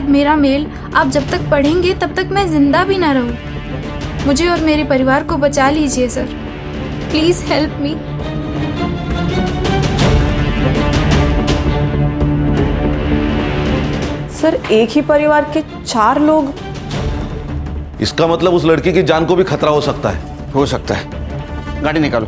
बाद मेरा मेल आप जब तक पढ़ेंगे तब तक मैं जिंदा भी ना रहूं। मुझे और मेरे परिवार को बचा लीजिए sir, please help me. Sir एक ही परिवार के 4 लोग? इसका मतलब उस लड़की की जान को भी खतरा हो सकता है। हो सकता है। गाड़ी निकालो।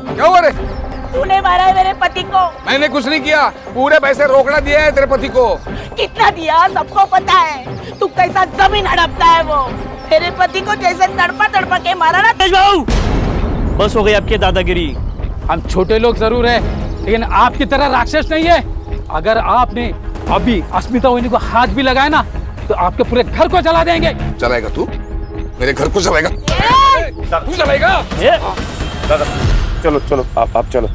क्या हुआ रे? तूने मारा है मेरे पति को। मैंने कुछ नहीं किया, पूरे पैसे रोकड़ा दिया है तेरे पति को। कितना दिया सबको पता है। तू कैसा जमीन हड़पता है वो। मेरे पति को जैसे तड़पा तड़पा के मारा ना। बस हो गई आपकी दादागिरी। हम छोटे लोग जरूर हैं, लेकिन आपकी तरह राक्षस नहीं है। अगर आपने अभी अस्मिता वहिनी को हाथ भी लगाया ना तो आपके पूरे घर को जला देंगे। चलाएगा तू? मेरे घर को चलाएगा? तू चलाएगा? दादा चलो चलो, आप चलो।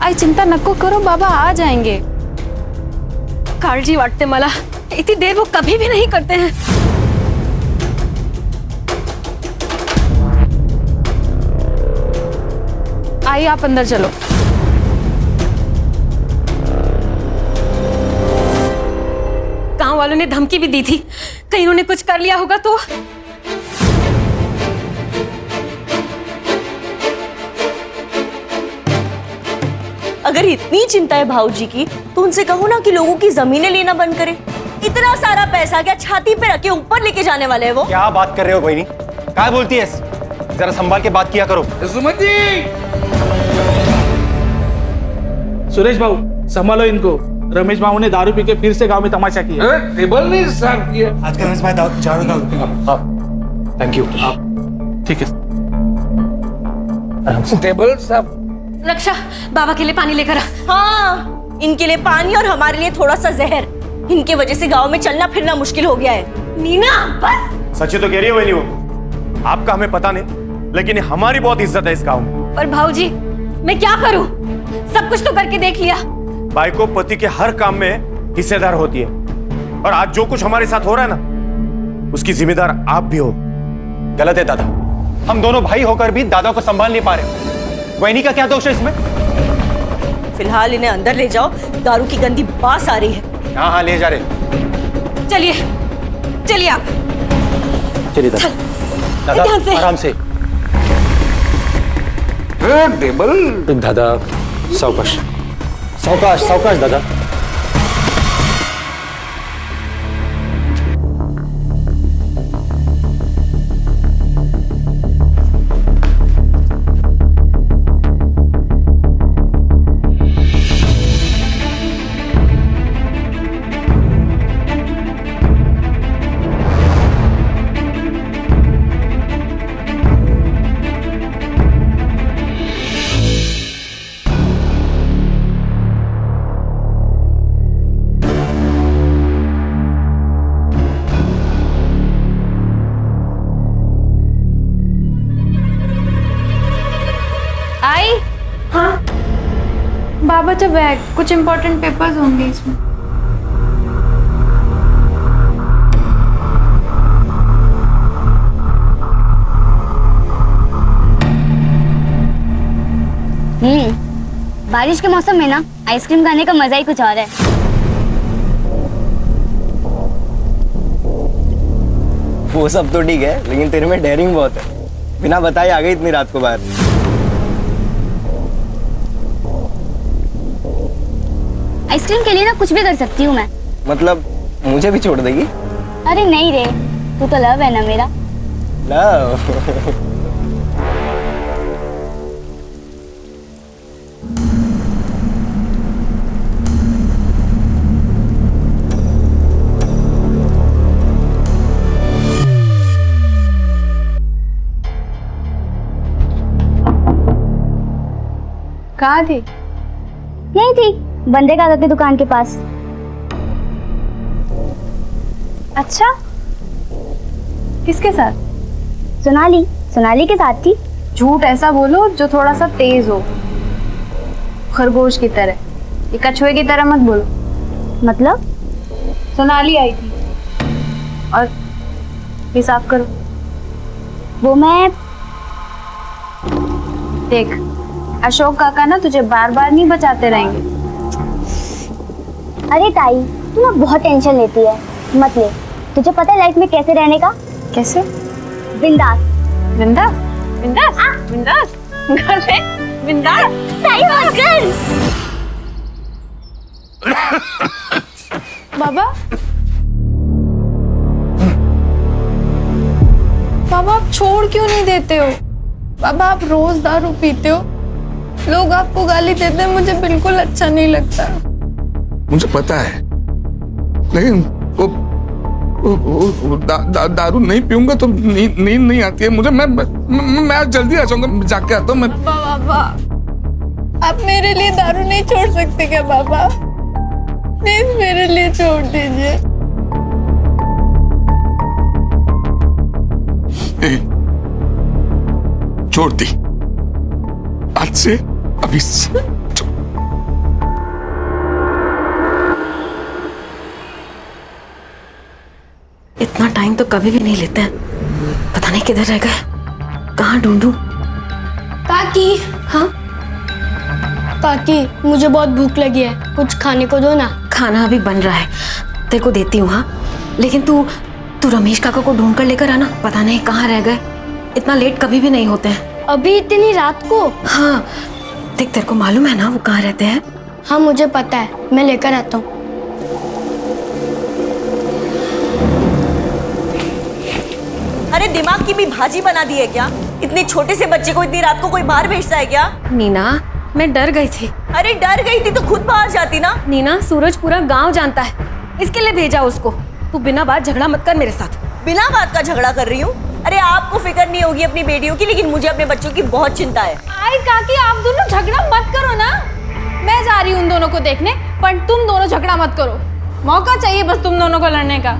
आई चिंता नको करो, बाबा आ जाएंगे। काळजी वाटते मला, इतनी देर वो कभी भी नहीं करते हैं। आई आप अंदर चलो। गांव वालों ने धमकी भी दी थी, कहीं उन्होंने कुछ कर लिया होगा तो। अगर इतनी चिंता है भाऊजी की तो उनसे कहो ना कि लोगों की जमीनें लेना बंद करें। इतना सारा पैसा क्या छाती पे रख के ऊपर लेके जाने वाले हैं वो? क्या बात कर रहे हो बहनी? क्या बोलती है? जरा संभाल के बात किया करो। सुमन जी! सुरेश भाऊ संभालो इनको। रमेश भाऊ ने दारू पी के फिर से गांव में तमाशा किया। टेबल नहीं साफ किया। आज का रमेश भाई थैंक यू। ठीक है। टेबल साफ। रक्षा, बाबा के लिए पानी लेकर आ। हाँ, इनके लिए पानी और हमारे लिए थोड़ा सा जहर। इनके वजह से गांव में चलना फिरना मुश्किल हो गया है। नीना बस। सच्ची तो कह रही हो बहनी वो। आपका हमें पता नहीं, लेकिन हमारी बहुत इज्जत है इस गांव में। पर भाऊजी मैं क्या करूं? सब कुछ तो करके देख लिया। भाई को पति के हर काम में हिस्सेदार होती है, और आज जो कुछ हमारे साथ हो रहा है ना, उसकी जिम्मेदार आप भी हो। गलत है दादा, हम दोनों भाई होकर भी दादा को संभाल नहीं पा रहे। वैनी का क्या दोष है इसमें? फिलहाल इन्हें अंदर ले जाओ, दारू की गंदी बास आ रही है। हाँ हाँ ले जा रहे। चलिए चलिए आप। चलिए दादा, ध्यान से। आराम से। टेबल। दादा सावकाश सावकाश सावकाश दादा। बाबा का बैग, कुछ इम्पोर्टेंट पेपर्स होंगे इसमें। बारिश के मौसम में ना आइसक्रीम खाने का मजा ही कुछ और है। वो सब तो ठीक है, लेकिन तेरे में डेयरिंग बहुत है। बिना बताए आ गई इतनी रात को बाहर। आइसक्रीम के लिए ना कुछ भी कर सकती हूँ मैं। मतलब मुझे भी छोड़ देगी? अरे नहीं रे, तू तो लव है ना मेरा। लव। कहाँ थी? यही थी, बंदे काका की दुकान के पास। अच्छा, किसके साथ? सोनाली के साथ थी। झूठ ऐसा बोलो जो थोड़ा सा तेज हो, खरगोश की तरह। ये कछुए की तरह मत बोलो। मतलब? सोनाली आई थी और ये साफ करो। वो मैं देख, अशोक काका ना तुझे बार बार नहीं बचाते रहेंगे। अरे ताई, तू ना बहुत टेंशन लेती है, मत ले। तुझे पता है लाइफ में कैसे रहने का? कैसे? बिंदास। बिंदास? बिंदास? बिंदास? घर पे बिंदास? ताई मत कर। बाबा, बाबा आप छोड़ क्यों नहीं देते हो? बाबा आप रोज दारू पीते हो, लोग आपको गाली देते हैं, मुझे बिल्कुल अच्छा नहीं लगता। मुझे पता है, लेकिन वो दारू नहीं पीऊंगा तो नींद नहीं आती है मुझे। मैं आज जल्दी आ जाऊंगा, जाके आता हूँ मैं। बाबा आप मेरे लिए दारू नहीं छोड़ सकते क्या बाबा? प्लीज मेरे लिए छोड़ दीजिए। छोड़ दी, आज से, अभी से। इतना टाइम तो कभी भी नहीं लेते हैं। पता नहीं किधर रह गए, कहाँ ढूंढूं? काकी। हाँ काकी, मुझे बहुत भूख लगी है, कुछ खाने को दो ना। खाना अभी बन रहा है, तेरे को देती हूँ। हाँ, लेकिन तू रमेश काका को ढूंढ कर लेकर आना। पता नहीं कहाँ रह गए, इतना लेट कभी भी नहीं होते हैं। अभी इतनी रात को? हाँ, देख तेरे को मालूम है ना वो कहाँ रहते हैं? हाँ मुझे पता है, मैं लेकर आता हूँ। अरे दिमाग की भी भाजी बना दी है क्या? इतने छोटे से बच्चे को इतनी रात को कोई बाहर भेजता है क्या? नीना, मैं डर गई थी। अरे डर गई थी तो खुद बाहर जाती ना। नीना, सूरज पूरा गांव जानता है, इसके लिए भेजा उसको। तू बिना बात झगड़ा मत कर मेरे साथ। बिना बात का झगड़ा कर रही हूँ? अरे आपको फिक्र नहीं होगी अपनी बेटियों की, लेकिन मुझे अपने बच्चों की बहुत चिंता है। आई काकी, आप दोनों झगड़ा मत करो ना। मैं जा रही हूँ उन दोनों को देखने, पर तुम दोनों झगड़ा मत करो। मौका चाहिए बस तुम दोनों को लड़ने का।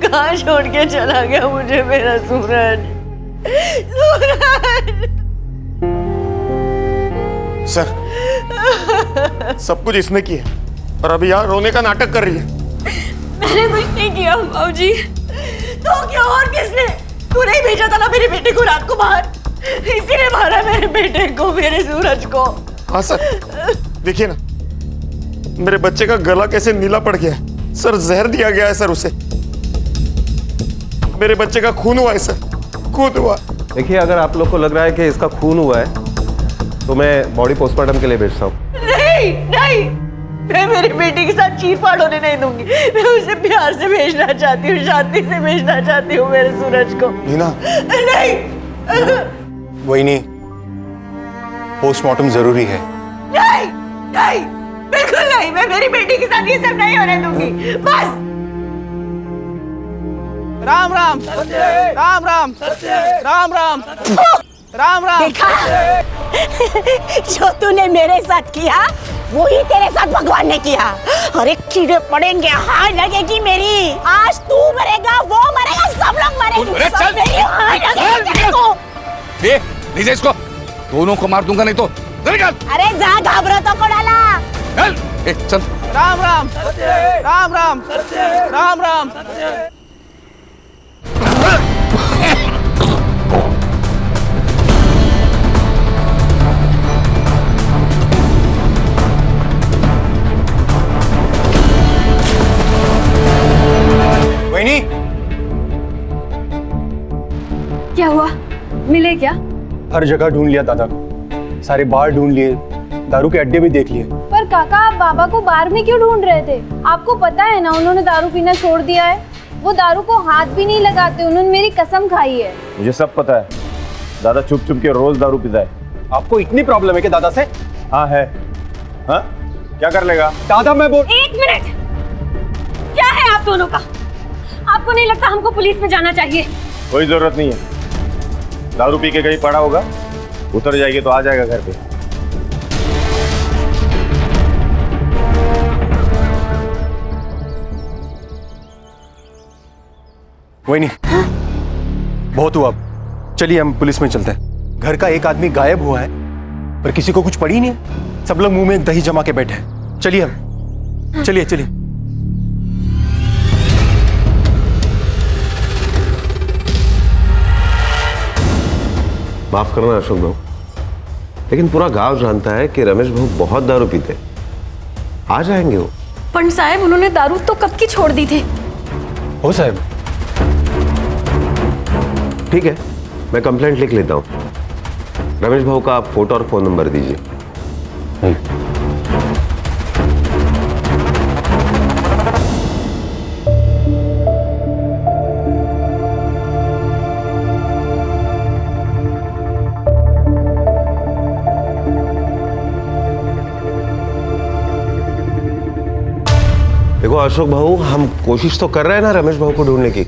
कहाँ छोड़ के चला गया मुझे मेरा सूरज? सर, सब कुछ इसने किया और अभी यहाँ रोने का नाटक कर रही है। मैंने कुछ नहीं किया बाबूजी। तो क्या और किसने? तू नहीं भेजा था ना मेरे बेटे को रात को बाहर? इसी ने मारा मेरे बेटे को, मेरे सूरज को। हाँ सर, देखिए ना मेरे बच्चे का गला कैसे नीला पड़ गया है। सर, जहर दिया गया है सर उसे। मेरे बच्चे का खून हुआ है सर, खून हुआ। देखिए, अगर आप लोग को लग रहा है कि इसका खून हुआ है तो मैं बॉडी पोस्टमार्टम के लिए भेजता हूँ। नहीं नहीं, मैं मेरी बेटी के साथ चीरफाड़ होने नहीं दूंगी। मैं उसे प्यार से भेजना चाहती हूँ, शांति से भेजना चाहती हूँ मेरे सूरज को। नीना, नहीं। वही नहीं, पोस्टमार्टम जरूरी है। नहीं नहीं, बिल्कुल नहीं। मैं मेरी बेटी के साथ ये सब नहीं होने दूंगी। बस राम राम राम राम राम राम राम राम। देखा जो तूने मेरे साथ किया वही तेरे साथ भगवान ने किया। अरे कीड़े पड़ेंगे, हार लगेगी मेरी। आज तू मरेगा, वो मरेगा, सब लोग मरेंगे। सब मेरी हार लगेगी तेरे को। लीजिए इसको, दोनों को मार दूंगा नहीं तो। अरे जा, घाबरो तो को डाला। चल। राम राम राम राम राम राम। वहीनी, क्या हुआ? मिले क्या? हर जगह ढूंढ लिया दादा को, सारे बार ढूंढ लिए, दारू के अड्डे भी देख लिए। पर काका, आप बाबा को बार में क्यों ढूंढ रहे थे? आपको पता है ना उन्होंने दारू पीना छोड़ दिया है। वो दारू को हाथ भी नहीं लगाते, उन्होंने मेरी कसम खाई है। मुझे सब पता है, दादा चुप चुप के रोज दारू पीता है। आपको इतनी प्रॉब्लम है कि दादा से? हाँ है। हाँ, क्या कर लेगा दादा? मैं बोल। 1 मिनट, क्या है आप दोनों का? आपको नहीं लगता हमको पुलिस में जाना चाहिए? कोई जरूरत नहीं है, दारू पी के कहीं पड़ा होगा, उतर जाएगी तो आ जाएगा घर पे। वही नहीं, बहुत हुआ, चलिए हम पुलिस में चलते हैं। घर का एक आदमी गायब हुआ है पर किसी को कुछ पड़ी नहीं है, सब लोग मुंह में दही जमा के बैठे हैं। चलिए हम, चलिए चलिए। माफ करना अशोक भाऊ, लेकिन पूरा गांव जानता है कि रमेश भाऊ बहुत दारू पीते। आ जाएंगे वो। पंडित साहब, उन्होंने दारू तो कब की छोड़ दी थी। हो साहब, ठीक है, मैं कंप्लेंट लिख लेता हूँ। रमेश भाऊ का आप फोटो और फोन नंबर दीजिए। देखो अशोक भाऊ, हम कोशिश तो कर रहे हैं ना रमेश भाऊ को ढूंढने की।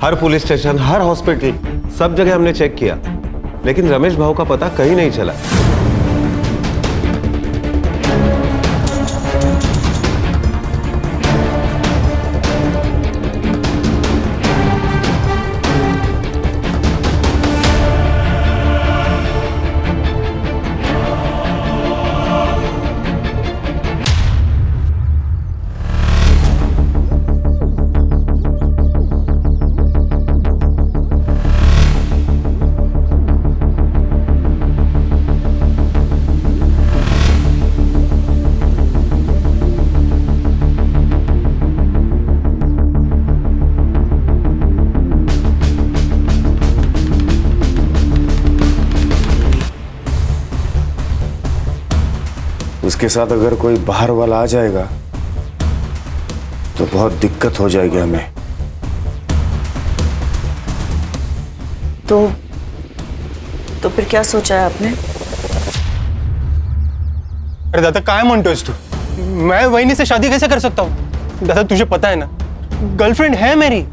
हर पुलिस स्टेशन, हर हॉस्पिटल, सब जगह हमने चेक किया, लेकिन रमेश भाऊ का पता कहीं नहीं चला। उसके साथ अगर कोई बाहर वाला आ जाएगा तो बहुत दिक्कत हो जाएगी हमें। तो फिर क्या सोचा है आपने? अरे दादा, काय म्हणतोयस तू? मैं वहीनी से शादी कैसे कर सकता हूँ? दादा तुझे पता है ना, गर्लफ्रेंड है मेरी।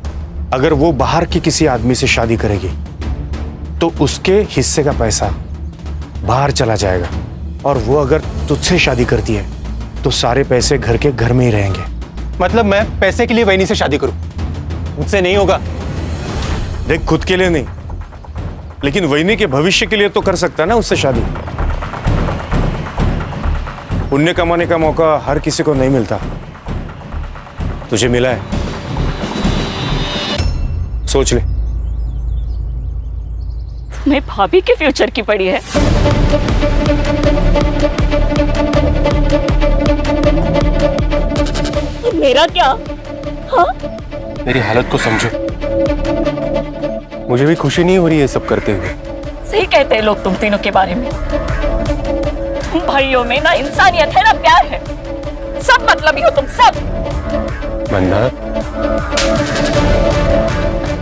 अगर वो बाहर की किसी आदमी से शादी करेगी तो उसके हिस्से का पैसा बाहर चला जाएगा, और वो अगर तुझसे शादी करती है तो सारे पैसे घर के घर में ही रहेंगे। मतलब मैं पैसे के लिए वहीनी से शादी करूं? मुझसे नहीं होगा। देख, खुद के लिए नहीं, लेकिन वहीनी के भविष्य के लिए तो कर सकता है ना उससे शादी। पुण्य कमाने का मौका हर किसी को नहीं मिलता, तुझे मिला है, सोच ले। तुम्हें भाभी के फ्यूचर की पड़ी है। मेरा क्या? हाँ? मेरी हालत को समझो, मुझे भी खुशी नहीं हो रही है सब करते हुए। सही कहते हैं लोग तुम तीनों के बारे में। तुम भाइयों में ना इंसानियत है ना प्यार है, सब मतलबी हो तुम सब। मंदा,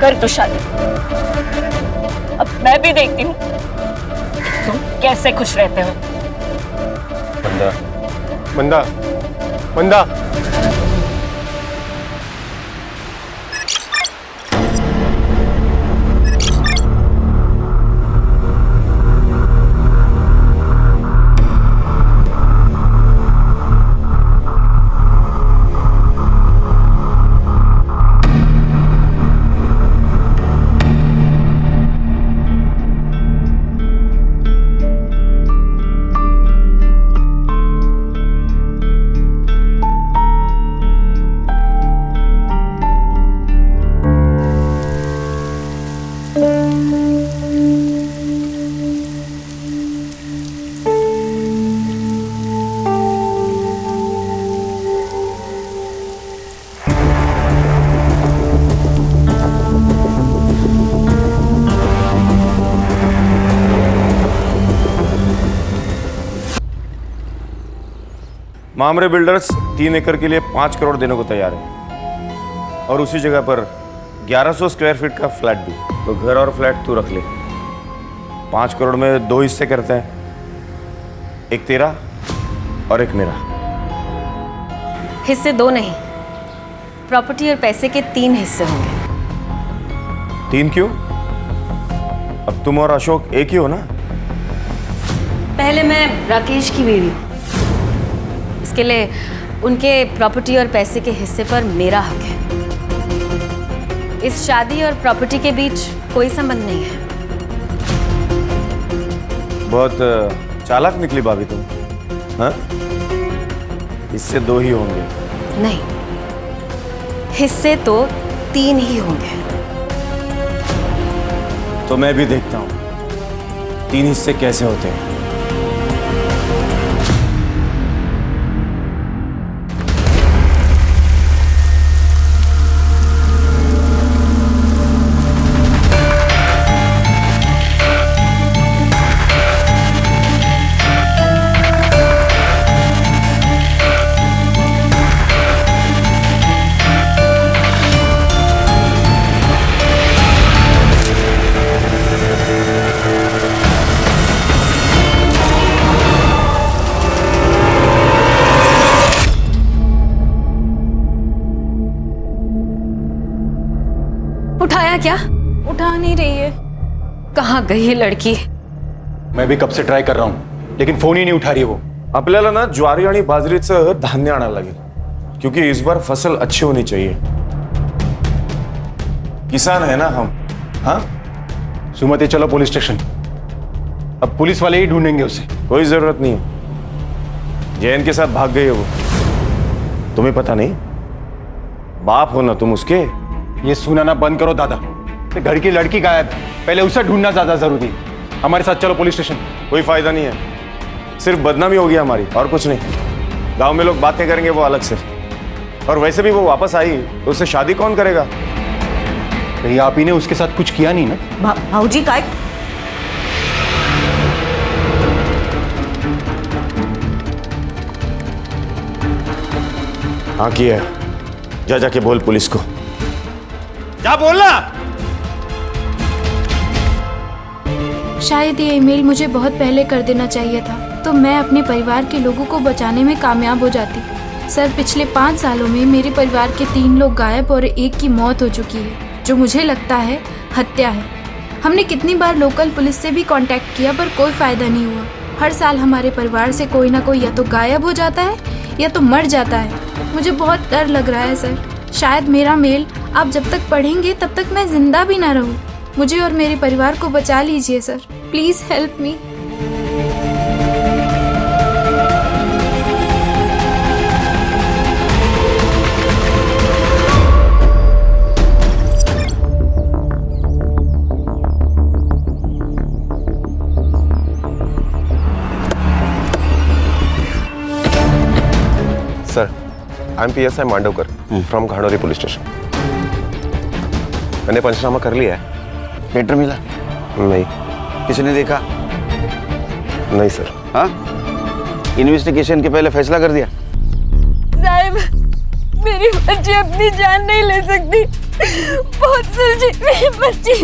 कर दो शादी, अब मैं भी देखती हूँ तुम कैसे खुश रहते हो। मंदा, मंदा, मंदा। मामरे बिल्डर्स 3 एकड़ के लिए 5 करोड़ देने को तैयार है और उसी जगह पर 1100 स्क्वायर फीट का फ्लैट भी। तो घर और फ्लैट तू रख ले। 5 करोड़ में 2 हिस्से करते हैं, एक तेरा और एक मेरा। हिस्से 2 नहीं, प्रॉपर्टी और पैसे के 3 हिस्से होंगे। 3 क्यों? अब तुम और अशोक एक ही हो ना। पहले मैं राकेश की बीवी हूँ, इसके लिए उनके प्रॉपर्टी और पैसे के हिस्से पर मेरा हक है। इस शादी और प्रॉपर्टी के बीच कोई संबंध नहीं है। बहुत चालाक निकली भाभी तुम, हाँ? हिस्से 2 ही होंगे। नहीं, हिस्से तो 3 ही होंगे। तो मैं भी देखता हूं 3 हिस्से कैसे होते हैं। उठाया क्या? उठा नहीं रही है। कहाँ गई है लड़की? मैं भी कब से ट्राय कर रहा हूं, लेकिन फोन ही नहीं उठा रही वो। आपल्याला ना ज्वारी आणि बाजरीचं धान्य आणायला लागेल, क्योंकि इस बार फसल अच्छी होनी चाहिए। किसान है ना हम, हाँ? सुमति चलो पुलिस स्टेशन, अब पुलिस वाले ही ढूंढेंगे उसे। कोई जरूरत नहीं है, जैन के साथ भाग गई है वो। तुम्हें पता नहीं? बाप हो ना तुम उसके। ये सुनाना बंद करो दादा, घर की लड़की गायब, पहले उसे ढूंढना ज्यादा जरूरी। हमारे साथ चलो पुलिस स्टेशन। कोई फायदा नहीं है, सिर्फ बदनामी होगी हमारी और कुछ नहीं। गांव में लोग बातें करेंगे वो अलग से, और वैसे भी वो वापस आई तो उससे शादी कौन करेगा? कहीं आप ही ने उसके साथ कुछ किया नहीं ना? भाऊजी काय? हाँ किया, जा जाके बोल पुलिस को, क्या बोलना। शायद ये ईमेल मुझे बहुत पहले कर देना चाहिए था, तो मैं अपने परिवार के लोगों को बचाने में कामयाब हो जाती। सर, पिछले 5 सालों में मेरे परिवार के 3 लोग गायब और 1 की मौत हो चुकी है, जो मुझे लगता है हत्या है। हमने कितनी बार लोकल पुलिस से भी कांटेक्ट किया, पर कोई फायदा नहीं हुआ। हर साल हमारे परिवार से कोई ना कोई या तो गायब हो जाता है या तो मर जाता है। मुझे बहुत डर लग रहा है सर। शायद मेरा मेल आप जब तक पढ़ेंगे तब तक मैं जिंदा भी ना रहूं। मुझे और मेरे परिवार को बचा लीजिए sir, please help me. Sir, I am PSI Mandavkar from Ghanori police station. मैंने पंचनामा कर लिया है। लेटर मिला? नहीं। किसी ने देखा? नहीं सर। हाँ, इन्वेस्टिगेशन के पहले फैसला कर दिया? साहब, मेरी बच्ची अपनी जान नहीं ले सकती, बहुत सुलझी मेरी बच्ची।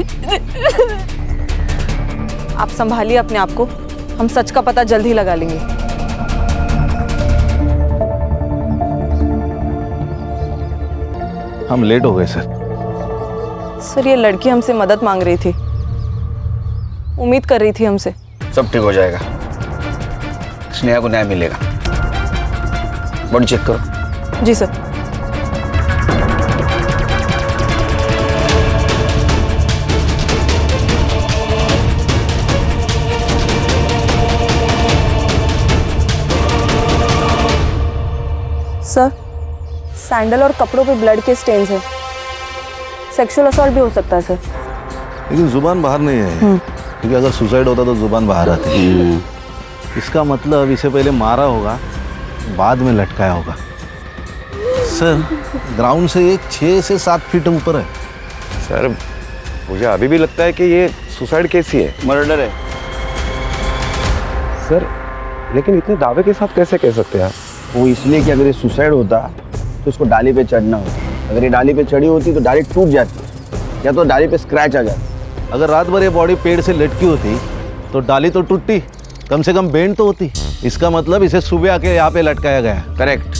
आप संभालिए अपने आप को, हम सच का पता जल्द ही लगा लेंगे। हम लेट हो गए सर। सर, ये लड़की हमसे मदद मांग रही थी, उम्मीद कर रही थी हमसे। सब ठीक हो जाएगा, स्नेहा को न्याय मिलेगा। बॉडी चेक करो। जी सर। सर, सैंडल और कपड़ों पे ब्लड के स्टेन्स हैं। सेक्सुअल असॉल्ट भी हो सकता है सर। लेकिन जुबान बाहर नहीं है, क्योंकि अगर सुसाइड होता तो जुबान बाहर आती। इसका मतलब इसे पहले मारा होगा, बाद में लटकाया होगा। सर, ग्राउंड से ये 6 से 7 फीट ऊपर है। सर, मुझे अभी भी लगता है कि ये सुसाइड केस ही है, मर्डर है। सर, लेकिन इतने दावे के साथ कैसे कह सकते हैं आप? वो इसलिए कि अगर ये सुसाइड होता तो उसको डाली पे चढ़ना होता। अगर ये डाली पे चढ़ी होती तो डाली टूट जाती या तो डाली पे स्क्रैच आ जाता। अगर रात भर ये बॉडी पेड़ से लटकी होती तो डाली तो टूटती, कम से कम बेंड तो होती। इसका मतलब इसे सुबह आके यहाँ पे लटकाया गया। करेक्ट,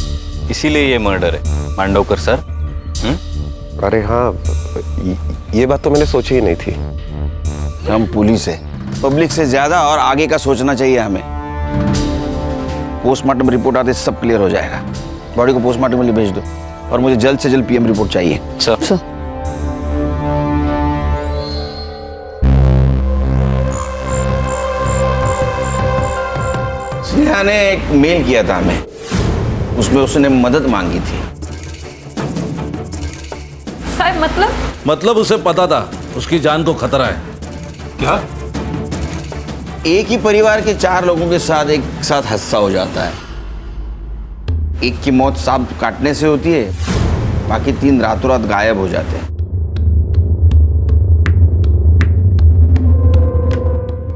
इसीलिए ये मर्डर है मांडवकर सर। अरे हाँ, ये बात तो मैंने सोची ही नहीं थी। हम पुलिस है, पब्लिक से ज्यादा और आगे का सोचना चाहिए हमें। पोस्टमार्टम रिपोर्ट आते सब क्लियर हो जाएगा। बॉडी को पोस्टमार्टम के लिए भेज दो और मुझे जल्द से जल्द पीएम रिपोर्ट चाहिए। सर। स्नेहा ने एक मेल किया था हमें, उसमें उसने मदद मांगी थी। साहब मतलब उसे पता था उसकी जान को खतरा है। क्या? एक ही परिवार के 4 लोगों के साथ एक साथ हादसा हो जाता है। एक की मौत सांप काटने से होती है, बाकी 3 रातों रात गायब हो जाते हैं।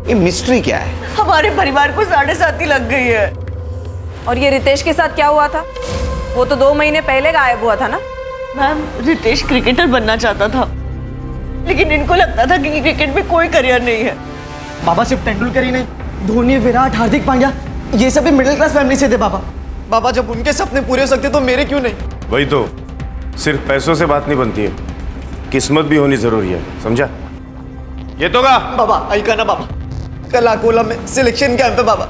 ये मिस्ट्री क्या है? हमारे परिवार को 7.5 लग गई है। और ये रितेश के साथ क्या हुआ था? वो तो 2 महीने पहले गायब हुआ था ना। मैम, रितेश क्रिकेटर बनना चाहता था, लेकिन इनको लगता था कि क्रिकेट में कोई करियर नहीं है। बाबा सिर्फ तेंदुलकर ही नहीं, धोनी, विराट, हार्दिक पांड्या, ये सभी मिडिल क्लास फैमिली से थे। बाबा जब उनके सपने पूरे हो सकते तो मेरे क्यों नहीं? वही तो, सिर्फ पैसों से बात नहीं बनती है, किस्मत भी होनी जरूरी है, समझा? ये तो का बाबा ऐका ना बाबा, कल अकोला में सिलेक्शन कैंप है बाबा,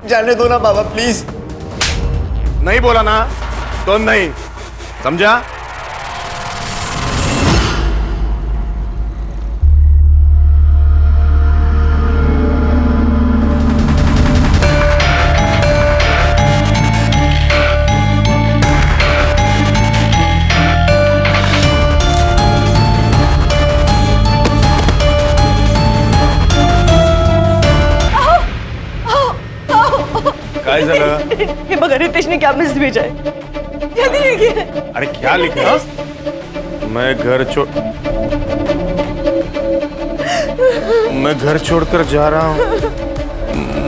जाने दो ना बाबा प्लीज। नहीं बोला ना तो नहीं, समझा? काय झालं? हे बघा, रितेश ने क्या मैसेज भेजा है? जल्दी देखिए। अरे क्या लिखा? मैं घर छोड़कर जा रहा हूँ,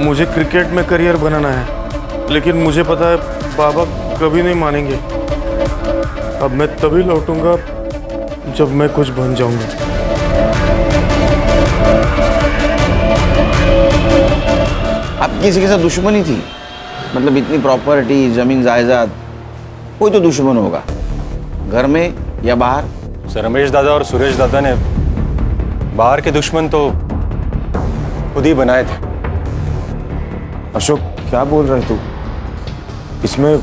मुझे क्रिकेट में करियर बनाना है, लेकिन मुझे पता है बाबा कभी नहीं मानेंगे। अब मैं तभी लौटूंगा जब मैं कुछ बन जाऊंगा। अब किसी के साथ दुश्मनी थी? मतलब इतनी प्रॉपर्टी, जमीन जायदाद, कोई तो दुश्मन होगा, घर में या बाहर। सर, रमेश दादा और सुरेश दादा ने बाहर के दुश्मन तो खुद ही बनाए थे। अशोक, क्या बोल रहे तू? इसमें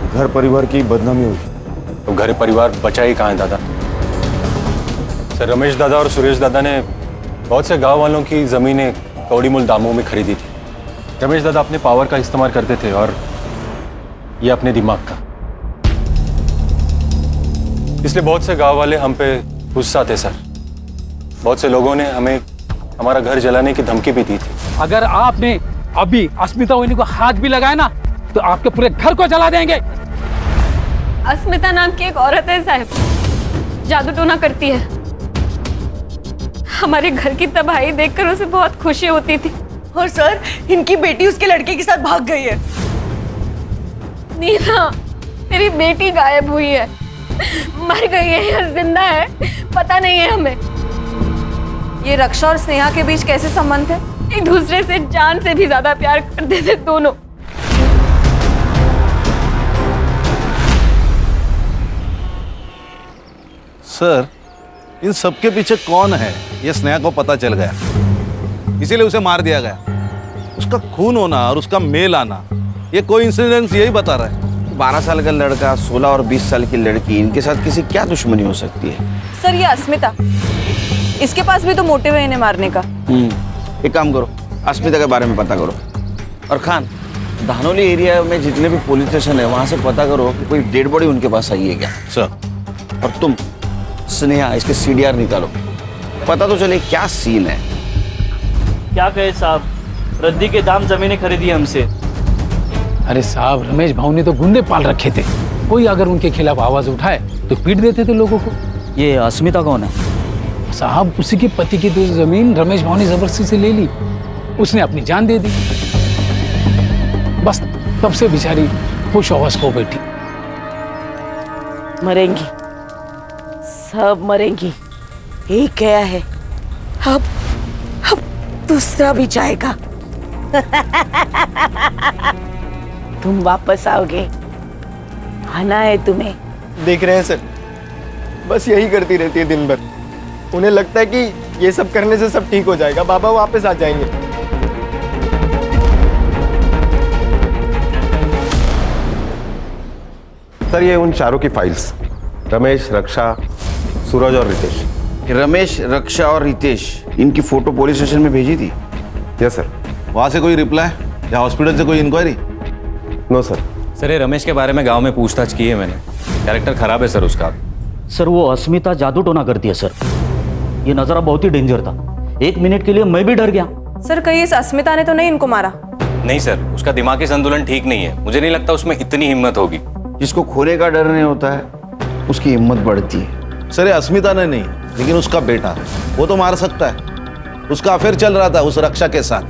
घर परिवार की बदनामी होगी। तो घर परिवार बचा ही कहाँ है दादा? सर, रमेश दादा और सुरेश दादा ने बहुत से गांव वालों की जमीनें कौड़ी मूल दामों में खरीदी थी। रमेश दादा अपने पावर का इस्तेमाल करते थे और ये अपने दिमाग का। इसलिए बहुत से गांव वाले हम पे गुस्सा थे सर। बहुत से लोगों ने हमें हमारा घर जलाने की धमकी भी दी थी। अगर आपने अभी अस्मिता वहिनी को हाथ भी लगाया ना तो आपके पूरे घर को जला देंगे। अस्मिता नाम की एक औरत है साहब, जादू टोना करती है। हमारे घर की तबाही देखकर उसे बहुत खुशी होती थी। और सर, इनकी बेटी उसके लड़के के साथ भाग गई है। नीना, मेरी बेटी गायब हुई है, मर गई है या जिंदा है पता नहीं है हमें। ये रक्षा और स्नेहा के बीच कैसे संबंध है? एक दूसरे से जान से भी ज्यादा प्यार करते थे दोनों। सर, इन सबके पीछे कौन है ये स्नेहा को पता चल गया, इसीलिए उसे मार दिया गया। उसका खून होना और उसका मेल आना, ये कोइंसिडेंस यही बता रहा है। 12 साल का लड़का, 16 और 20 साल की लड़की, इनके साथ किसी क्या दुश्मनी हो सकती है? सर, ये अस्मिता, इसके पास भी तो मोटिव है इन्हें मारने का। एक काम करो, अस्मिता के बारे में पता करो। और खान, धानोली एरिया में जितने भी पुलिस स्टेशन है वहां से पता करो कि कोई डेड बॉडी उनके पास आई है क्या। सर। और तुम स्नेहा, इसके CDR निकालो पता तो चले क्या सीन है। क्या कहे साहब, रद्दी के दाम जमीनें खरीदी हमसे। अरे साहब, रमेश भाऊ ने तो गुंडे पाल रखे थे, कोई अगर उनके खिलाफ आवाज उठाए तो पीट देते थे लोगों को। ये अस्मिता कौन है? साहब, उसी के पति की तो जमीन रमेश भाऊ ने जबरदस्ती से ले ली, उसने अपनी जान दे दी। बस तब से बेचारी खुश होश को बैठी। मरेंगी, सब मरेंगी, एक गया है, अब दूसरा भी जाएगा। तुम वापस आओगे, आना है तुम्हें। देख रहे हैं सर, बस यही करती रहती है दिन भर। उन्हें लगता है कि ये सब करने से सब ठीक हो जाएगा, बाबा वापस आ जाएंगे। सर ये उन चारों की फाइल्स, रमेश, रक्षा, सूरज और रितेश। रमेश, रक्षा और रितेश, इनकी फोटो पुलिस स्टेशन में भेजी थी? Yes sir. वहाँ से कोई रिप्लाई या हॉस्पिटल से कोई इंक्वायरी? No sir. सर ये रमेश के बारे में गांव में पूछताछ की है मैंने, कैरेक्टर खराब है सर उसका। सर वो अस्मिता जादू टोना करती है सर, ये नजारा बहुत ही डेंजर था, 1 मिनट के लिए मैं भी डर गया। सर कहीं इस अस्मिता ने तो नहीं इनको मारा? नहीं सर, उसका दिमागी संतुलन ठीक नहीं है, मुझे नहीं लगता उसमें इतनी हिम्मत होगी। जिसको खोने का डर नहीं होता है उसकी हिम्मत बढ़ती है। सर ये अस्मिता ने नहीं, लेकिन उसका बेटा, वो तो मार सकता है। उसका अफेयर चल रहा था उस रक्षा के साथ,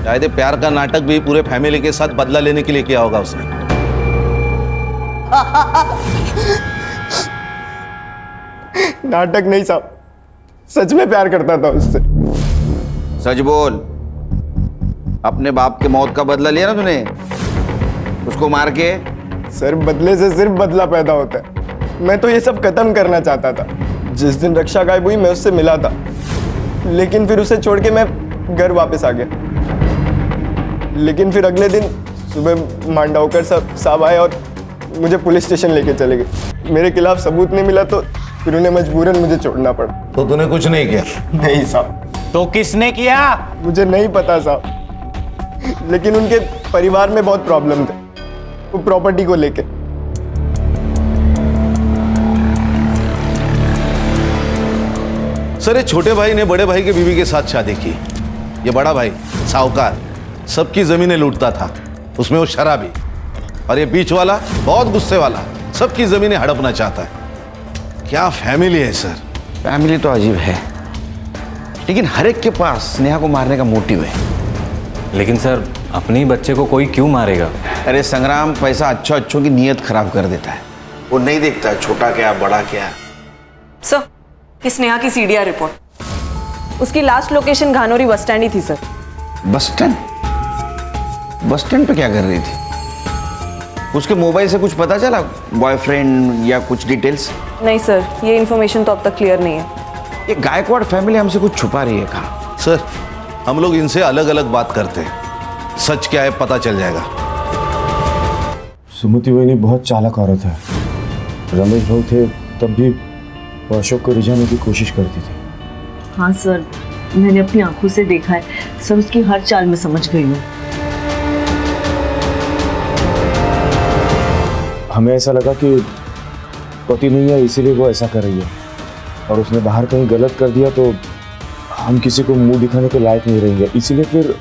शायद ये प्यार का नाटक भी पूरे फैमिली के साथ बदला लेने के लिए किया होगा उसने। नाटक नहीं साहब, सच में प्यार करता था उससे। सच बोल, अपने बाप के मौत का बदला लिया ना तूने उसको मार के? सर बदले से सिर्फ बदला पैदा होता है। मैं तो ये सब खत्म करना चाहता था। जिस दिन रक्षा गायब हुई मैं उससे मिला था, लेकिन फिर उसे छोड़ के मैं घर वापस आ गया। लेकिन फिर अगले दिन सुबह मांडवकर साहब आए और मुझे पुलिस स्टेशन लेके चले गए। मेरे खिलाफ सबूत नहीं मिला तो फिर उन्हें मजबूरन मुझे छोड़ना पड़ा। तो तूने कुछ नहीं किया? नहीं साहब। तो किसने किया? मुझे नहीं पता साहब, लेकिन उनके परिवार में बहुत प्रॉब्लम थे, वो प्रॉपर्टी को लेके। सर ये छोटे भाई ने बड़े भाई के बीवी के साथ शादी की। ये बड़ा भाई साहूकार, सबकी जमीनें लूटता था, उसमें वो शराबी। और ये बीच वाला बहुत गुस्से वाला, सबकी जमीनें हड़पना चाहता है। क्या फैमिली है सर। फैमिली तो अजीब है, लेकिन हर एक के पास स्नेहा को मारने का मोटिव है। लेकिन सर अपने ही बच्चे को कोई क्यों मारेगा? अरे संग्राम, पैसा अच्छों की नीयत खराब कर देता है। वो नहीं देखता छोटा क्या बड़ा क्या। सर कि स्नेहा की सीडीआर रिपोर्ट, उसकी लास्ट लोकेशन घानोरी बस स्टैंड ही थी sir. Bus stand? Bus stand पे क्या कर रही थी? उसके मोबाइल से कुछ पता चला, बॉयफ्रेंड या कुछ डिटेल्स? नहीं सर, ये इन्फॉर्मेशन तो अब तक क्लियर नहीं है। ये गायकवाड़ फैमिली हमसे कुछ छुपा रही है। कहाँ? सर हम लोग इनसे अलग अलग बात करते हैं, सच क्या है पता चल जाएगा। सुमति वही बहुत चालाक औरत है। रमेश भाऊ थे तब भी वो अशोक को रिझाने की कोशिश करती थी। हाँ सर, मैंने अपनी आंखों से देखा है, सब उसकी हर चाल में समझ गई हूँ। हमें ऐसा लगा कि पति नहीं है इसीलिए वो ऐसा कर रही है, और उसने बाहर कहीं गलत कर दिया तो हम किसी को मुंह दिखाने के लायक नहीं रहेंगे, इसीलिए फिर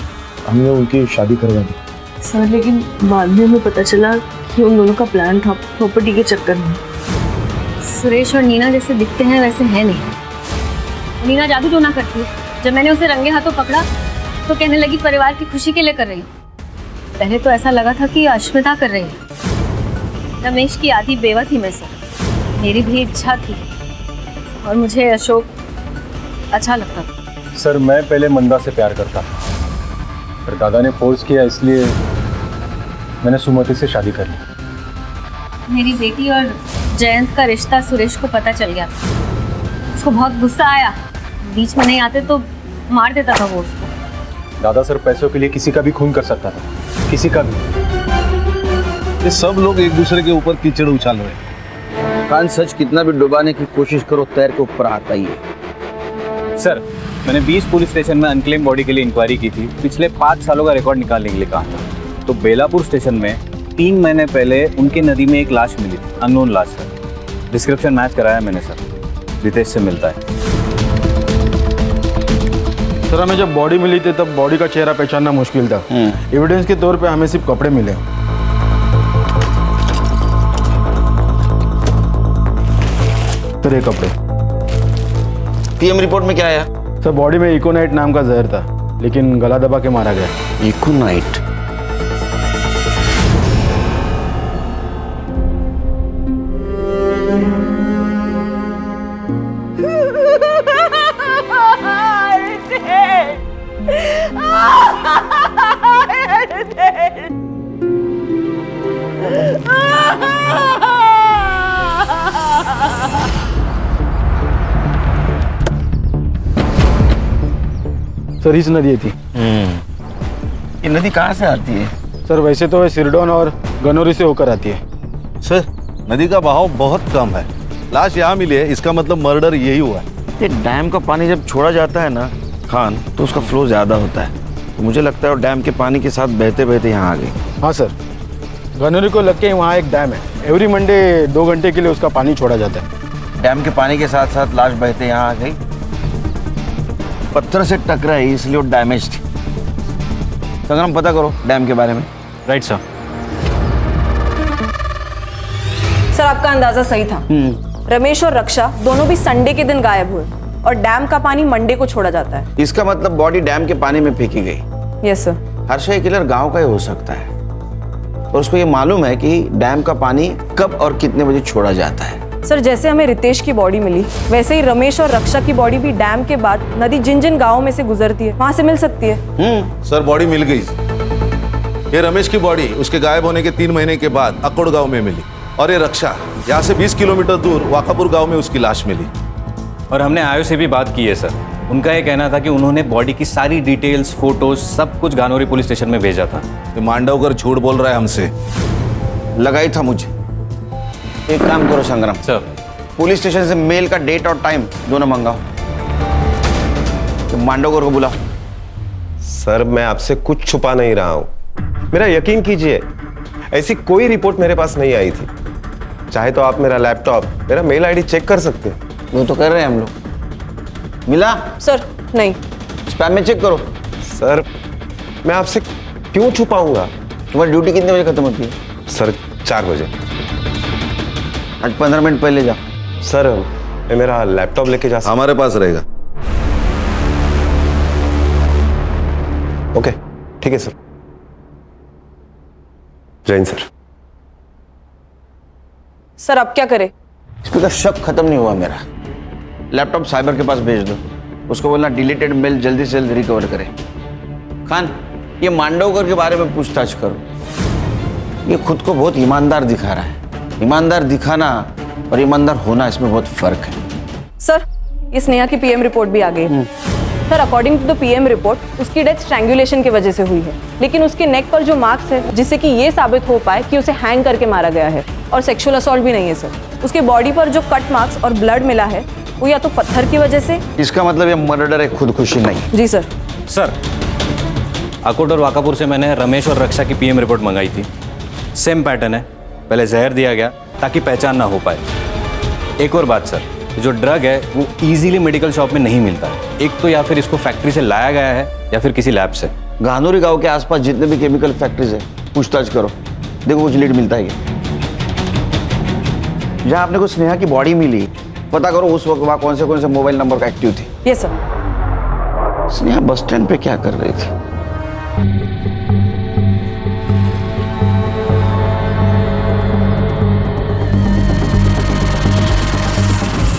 हमने उनकी शादी करवा दी। सर लेकिन बाद में हमें पता चला कि उन दोनों का प्लान था प्रॉपर्टी के चक्कर में। सुरेश और नीना जैसे दिखते हैं वैसे है नहीं। नीना जादू टोना करती है। जब मैंने उसे रंगे हाथों पकड़ा तो कहने लगी परिवार की खुशी के लिए कर रही हूँ। पहले तो ऐसा लगा था कि अश्मिता कर रही है। रमेश की आधी बेवा थी मैं से, मेरी भी इच्छा थी, और मुझे अशोक अच्छा लगता था। सर मैं पहले मंदा से प्यार करता था, पर दादा ने फोर्स किया इसलिए मैंने सुमति से शादी कर ली। मेरी बेटी और जयंत का रिश्ता सुरेश को पता चल गया। उसको बहुत गुस्सा आया, बीच में नहीं आते तो मार देता था वो उसको। दादा सर पैसों के लिए किसी का भी खून कर सकता था, किसी का भी। ये सब लोग एक दूसरे के ऊपर कीचड़ उछाल रहे हैं। कान सच कितना भी डुबाने की कोशिश करो, तैर के ऊपर आता ही है। सर मैंने 20 पुलिस स्टेशन में अनक्लेम बॉडी के लिए इंक्वायरी की थी, पिछले 5 सालों का रिकॉर्ड निकालने के लिए कहा था। तो बेलापुर स्टेशन में 3 महीने पहले उनकी नदी में एक लाश मिली थी, अननोन लाश सर। डिस्क्रिप्शन मैच कराया मैंने सर, रितेश से मिलता है। सर हमें जब बॉडी मिली थी तब बॉडी का चेहरा पहचानना मुश्किल था। एविडेंस के तौर पे हमें सिर्फ कपड़े मिले। सर ये कपड़े। पीएम रिपोर्ट में क्या आया? सर बॉडी में इकोनाइट नाम का जहर था, लेकिन गला दबा के मारा गया। इकोनाइट? सर इस नदी थी। ये नदी कहाँ से आती है? सर वैसे तो सिरडोन और गनौरी से होकर आती है। सर नदी का बहाव बहुत कम है, लाश यहाँ मिली है, इसका मतलब मर्डर यही हुआ है। ये डैम का पानी जब छोड़ा जाता है ना खान, तो उसका फ्लो ज़्यादा होता है। तो मुझे लगता है वो डैम के पानी के साथ बहते बहते यहाँ आ गई। हाँ सर, गनौरी को लग के वहाँ एक डैम है, एवरी मंडे 2 घंटे के लिए उसका पानी छोड़ा जाता है। डैम के पानी के साथ साथ लाश बहते यहाँ आ गई। पत्थर से टकराई इसलिए वो डैमेज थी। संग्राम पता करो डैम के बारे में। Right sir. सर आपका अंदाजा सही था। रमेश और रक्षा दोनों भी संडे के दिन गायब हुए और डैम का पानी मंडे को छोड़ा जाता है। इसका मतलब बॉडी डैम के पानी में फेंकी गई। Yes sir. हर्षा किलर गांव का ही हो सकता है और उसको ये मालूम है कि डैम का पानी कब और कितने बजे छोड़ा जाता है। सर जैसे हमें रितेश की बॉडी मिली, वैसे ही रमेश और रक्षा की बॉडी भी डैम के बाद नदी जिन जिन गाँवों में से गुजरती है वहां से मिल सकती है। सर बॉडी मिल गई। ये रमेश की बॉडी उसके गायब होने के 3 महीने के बाद अकोड़ गांव में मिली और ये रक्षा यहाँ से 20 किलोमीटर दूर वाकापुर गांव में उसकी लाश मिली। और हमने आयो से भी बात की है सर। उनका ये कहना था कि उन्होंने बॉडी की सारी डिटेल्स, फोटोज सब कुछ गानौरी पुलिस स्टेशन में भेजा था। ये मांडवकर झूठ बोल रहा है हमसे। लगाई था मुझे। एक काम करो संग्राम सर, पुलिस स्टेशन से मेल का डेट और टाइम दोनों मंगाओ। तो मांडवकर को बुलाओ। सर मैं आपसे कुछ छुपा नहीं रहा हूं, मेरा यकीन कीजिए, ऐसी कोई रिपोर्ट मेरे पास नहीं आई थी। चाहे तो आप मेरा लैपटॉप, मेरा मेल आईडी चेक कर सकते हैं। वो तो कर रहे हैं हम लोग। मिला? सर नहीं। स्पैम में चेक करो। सर मैं आपसे क्यों छुपाऊंगा? तुम्हारी ड्यूटी कितने बजे खत्म होती है? सर 4 बजे। आज 15 मिनट पहले जा। सर मैं मेरा लैपटॉप लेके जा सकता? हमारे पास रहेगा। ओके ठीक है सर। जय हिंद सर। सर अब क्या करें? इसमें का शक खत्म नहीं हुआ मेरा। लैपटॉप साइबर के पास भेज दो, उसको बोलना डिलीटेड मेल जल्दी से जल्दी रिकवर करे। खान ये मांडवकर के बारे में पूछताछ करो। ये खुद को बहुत ईमानदार दिखा रहा है। ईमानदार दिखाना और ईमानदार होना इसमें बहुत फर्क है। सर ये स्नेहा की पीएम रिपोर्ट भी आ गई। Sir according to the PM report उसकी डेथ स्ट्रैंगुलेशन की वजह से हुई है, लेकिन उसके नेक पर जो मार्क्स है जिससे कि ये साबित हो पाए कि उसे हैंग करके मारा गया है, और सेक्सुअल असॉल्ट भी नहीं है सर। उसके बॉडी पर जो कट मार्क्स और ब्लड मिला है वो या तो पत्थर की वजह से। इसका मतलब ये मर्डर है, खुदकुशी नहीं। जी सर। सर अकोट और वाकापुर से मैंने रमेश और रक्षा की पीएम रिपोर्ट मंगाई थी। सेम पैटर्न है, पहले जहर दिया गया ताकि पहचान ना हो पाए। एक और बात सर, जो ड्रग है वो इजीली मेडिकल शॉप में नहीं मिलता है। एक तो या फिर इसको फैक्ट्री से लाया गया है या फिर किसी लैब से। गानौरी गांव के आसपास जितने भी केमिकल फैक्ट्रीज है पूछताछ करो, देखो कुछ लीड मिलता है क्या। जहाँ आपने को स्नेहा की बॉडी मिली पता करो उस वक्त वहाँ कौन से मोबाइल नंबर का एक्टिव थे। Yes sir. Sneha bus stand पे क्या कर रही थी?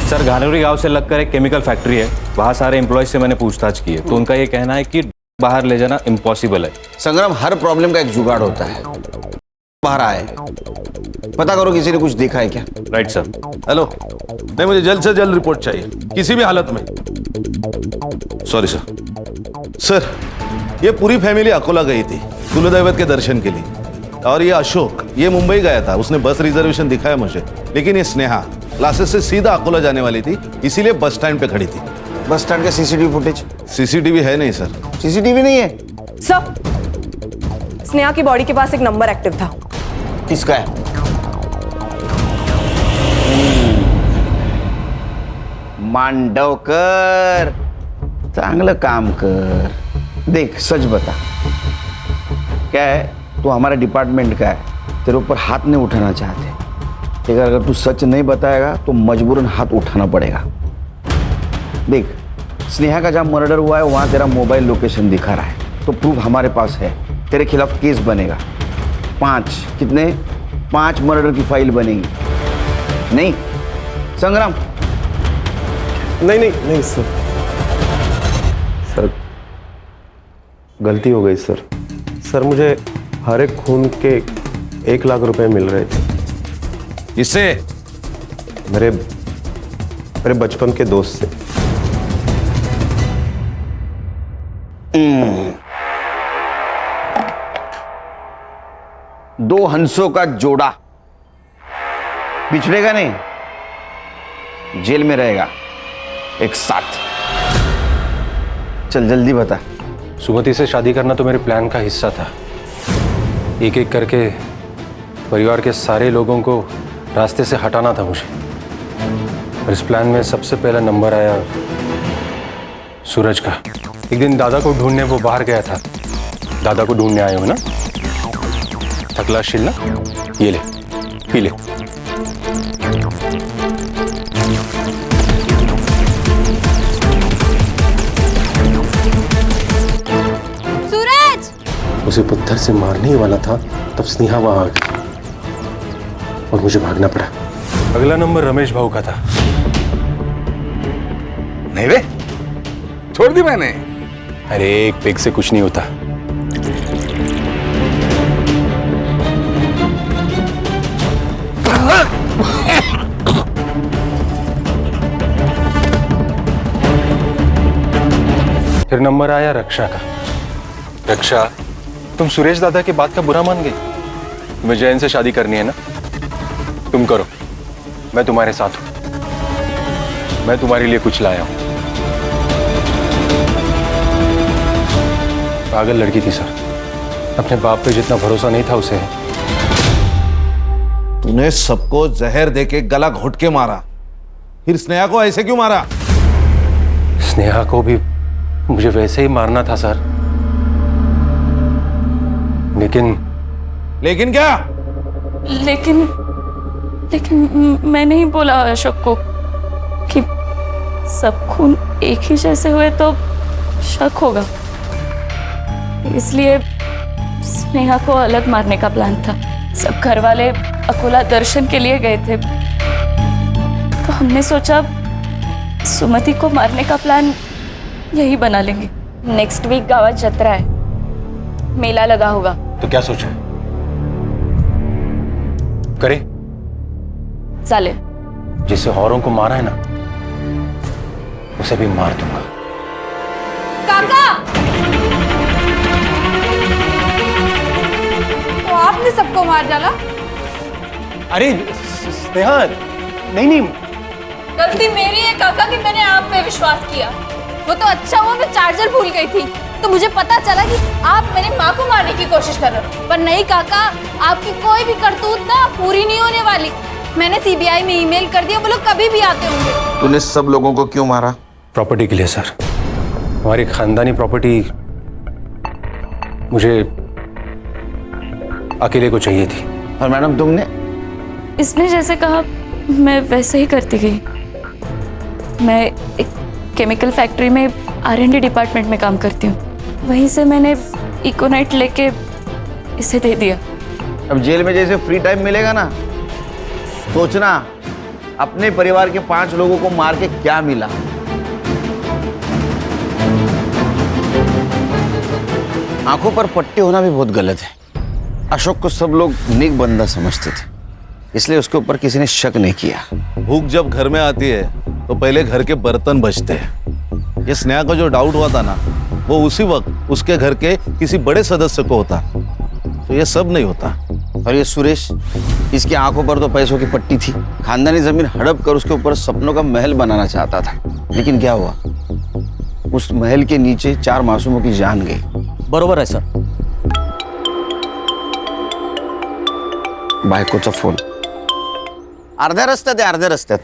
सर गानौरी गांव से लगकर एक केमिकल फैक्ट्री है, वहाँ सारे एम्प्लॉयज से मैंने पूछताछ की है, तो उनका ये कहना है कि बाहर ले जाना इम्पॉसिबल है। संग्राम हर प्रॉब्लम का एक जुगाड़ होता है। बाहर आए, पता करो किसी ने कुछ देखा है क्या। Right sir. हेलो, नहीं मुझे जल्द से जल्द रिपोर्ट चाहिए किसी भी हालत में। Sorry sir. सर ये पूरी फैमिली अकोला गई थी कुलदैवत के दर्शन के लिए, और ये अशोक ये मुंबई गया था। उसने बस रिजर्वेशन दिखाया मुझे, लेकिन ये स्नेहा क्लासेस से सीधा अकोला जाने वाली थी, इसीलिए बस स्टैंड पे खड़ी थी। बस स्टैंड का सीसीटीवी फुटेज? सीसीटीवी है नहीं सर। सीसीटीवी नहीं है सर। स्नेहा की बॉडी के पास एक नंबर एक्टिव था। किसका है? मांडवकर। चांगलं काम कर। देख सच बता, क्या है तू हमारे डिपार्टमेंट का है, तेरे ऊपर हाथ नहीं उठाना चाहते, लेकिन अगर तू सच नहीं बताएगा तो मजबूरन हाथ उठाना पड़ेगा। देख, स्नेहा का जहाँ मर्डर हुआ है वहाँ तेरा मोबाइल लोकेशन दिखा रहा है, तो प्रूफ हमारे पास है, तेरे खिलाफ केस बनेगा। 5 मर्डर की फाइल बनेगी। नहीं संग्राम? नहीं सर, गलती हो गई सर। सर मुझे हर एक खून के 1 लाख रुपए मिल रहे थे। इससे मेरे बचपन के दोस्त से। दो हंसों का जोड़ा बिछड़ेगा नहीं, जेल में रहेगा एक साथ। चल जल्दी बता। सुमति से शादी करना तो मेरे प्लान का हिस्सा था। एक एक करके परिवार के सारे लोगों को रास्ते से हटाना था मुझे। और इस प्लान में सबसे पहला नंबर आया सूरज का। एक दिन दादा को ढूंढने वो बाहर गया था। दादा को ढूंढने आए हो ना? थकलाशील ना? ये ले, पी ले। सूरज! उसे पत्थर से मारने ही वाला था तब स्नेहा वहां आ गई और मुझे भागना पड़ा। अगला नंबर रमेश भाऊ का था। नहीं रे, छोड़ दी मैंने। अरे एक पेग से कुछ नहीं होता। फिर नंबर आया रक्षा का। रक्षा, तुम सुरेश दादा की बात का बुरा मान गई? तुम्हें जैन से शादी करनी है ना? तुम करो, मैं तुम्हारे साथ हूं। मैं तुम्हारे लिए कुछ लाया हूं। पागल लड़की थी सर, अपने बाप पे जितना भरोसा नहीं था उसे। तूने सबको जहर देके गला घोट के मारा, फिर स्नेहा को ऐसे क्यों मारा? स्नेहा को भी मुझे वैसे ही मारना था सर, लेकिन क्या? लेकिन मैं नहीं बोला अशोक को कि सब खून एक ही जैसे हुए तो शक होगा, इसलिए स्नेहा को अलग मारने का प्लान था। सब घर वाले अकोला दर्शन के लिए गए थे, तो हमने सोचा सुमति को मारने का प्लान यही बना लेंगे। नेक्स्ट वीक गावात जत्रा है, मेला लगा होगा। तो क्या सोचा? करे चालेल। जिसे औरों को मारा है ना, उसे भी मार दूंगा। काका, तो आपने सबको मार डाला? अरे स्नेहा, नहीं। गलती मेरी है काका कि मैंने आप पे विश्वास किया। वो तो अच्छा हुआ मैं चार्जर भूल गई थी, तो मुझे पता चला कि आप मेरी माँ को मारने की कोशिश कर रहे हो। पर नहीं काका, आपकी कोई भी करतूत ना पूरी नहीं होने वाली। मैंने सीबीआई में ईमेल कर दिया, वो लोग कभी भी आते होंगे। तूने सब लोगों को क्यों मारा? प्रॉपर्टी के लिए सर। हमारी खानदानी प्रॉपर्टी मुझे अकेले को चाहिए थी। और मैडम तुमने? इसने जैसे कहा मैं वैसे ही करती गई। मैं एक केमिकल फैक्ट्री में R&D डिपार्टमेंट में काम करती हूँ। वहीं से मैंने इकोनाइट लेके इसे दे दिया। अब जेल में जैसे फ्री टाइम मिलेगा ना, सोचना अपने परिवार के 5 लोगों को मार के क्या मिला। आंखों पर पट्टी होना भी बहुत गलत है। अशोक को सब लोग नेक बंदा समझते थे, इसलिए उसके ऊपर किसी ने शक नहीं किया। भूख जब घर में आती है तो पहले घर के बर्तन बचते हैं। ये स्नेहा को जो डाउट हुआ था ना, वो उसी वक्त उसके घर के किसी बड़े सदस्य को होता, तो ये सब नहीं होता। और ये सुरेश, इसकी आंखों पर तो पैसों की पट्टी थी। खानदानी जमीन हड़प कर उसके ऊपर सपनों का महल बनाना चाहता था, लेकिन क्या हुआ? उस महल के नीचे 4 मासूमों की जान गई। बरोबर है सर। बायकोचा फोन अर्ध्या रस्त्यात.